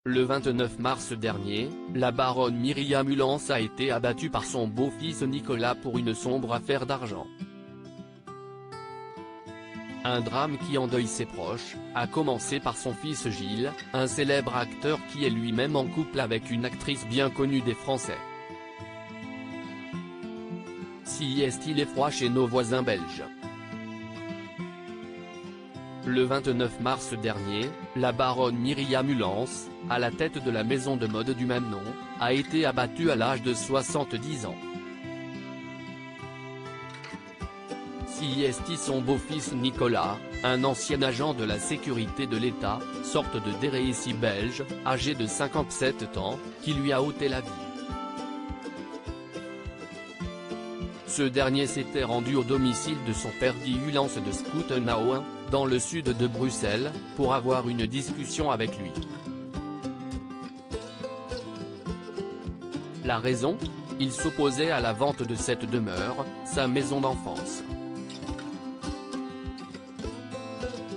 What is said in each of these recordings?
Le 29 mars dernier, la baronne Myriam Hulance a été abattue par son beau-fils Nicolas pour une sombre affaire d'argent. Un drame qui endeuille ses proches, à commencer par son fils Gilles, un célèbre acteur qui est lui-même en couple avec une actrice bien connue des Français. Si est-il effroi chez nos voisins belges. Le 29 mars dernier, la baronne Myriam Hulance, à la tête de la maison de mode du même nom, a été abattue à l'âge de 70 ans. Si est son beau-fils Nicolas, un ancien agent de la sécurité de l'État, sorte de déréissi belge, âgé de 57 ans, qui lui a ôté la vie. Ce dernier s'était rendu au domicile de son père dit Hulance de Schoutenau, dans le sud de Bruxelles, pour avoir une discussion avec lui. La raison ? Il s'opposait à la vente de cette demeure, sa maison d'enfance.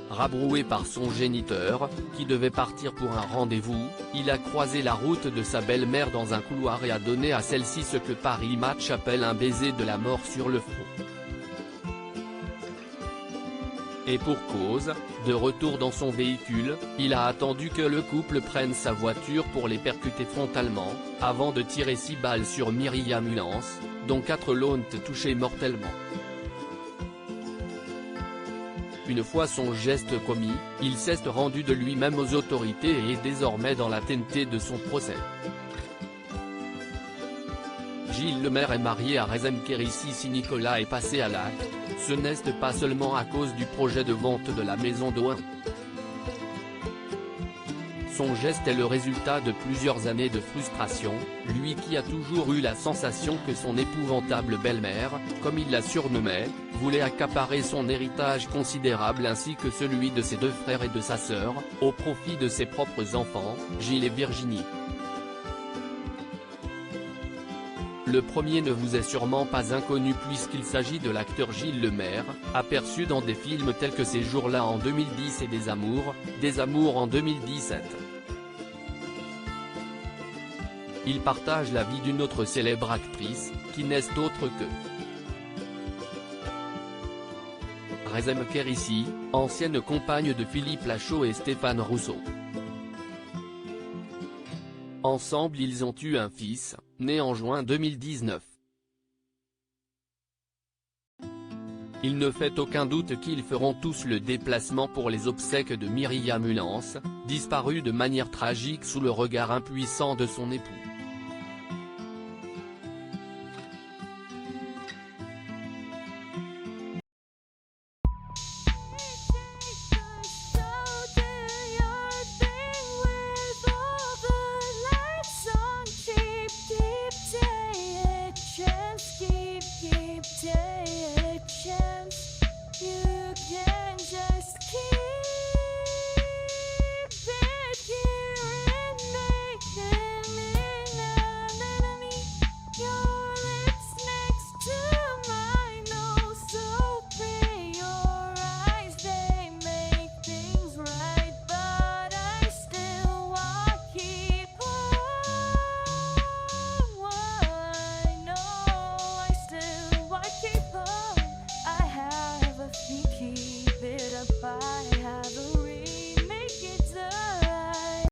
Rabroué par son géniteur, qui devait partir pour un rendez-vous, il a croisé la route de sa belle-mère dans un couloir et a donné à celle-ci ce que Paris Match appelle un baiser de la mort sur le front. Et pour cause, de retour dans son véhicule, il a attendu que le couple prenne sa voiture pour les percuter frontalement, avant de tirer 6 balles sur Myriam Hulance, dont 4 l'ont touché mortellement. Une fois son geste commis, il s'est rendu de lui-même aux autorités et est désormais dans l'attente de son procès. Gilles Lemaire est marié à Rezem Kérissi. Si Nicolas est passé à l'acte, ce n'est pas seulement à cause du projet de vente de la maison d'Oin. Son geste est le résultat de plusieurs années de frustration, lui qui a toujours eu la sensation que son épouvantable belle-mère, comme il la surnommait, voulait accaparer son héritage considérable ainsi que celui de ses 2 frères et de sa sœur, au profit de ses propres enfants, Gilles et Virginie. Le premier ne vous est sûrement pas inconnu puisqu'il s'agit de l'acteur Gilles Lemaire, aperçu dans des films tels que Ces jours-là en 2010 et Des Amours en 2017. Il partage la vie d'une autre célèbre actrice, qui n'est autre que Rezem Kérissi, ancienne compagne de Philippe Lachaud et Stéphane Rousseau. Ensemble ils ont eu un fils, né en juin 2019. Il ne fait aucun doute qu'ils feront tous le déplacement pour les obsèques de Myriam Hulance, disparue de manière tragique sous le regard impuissant de son époux. Keep it up, I have a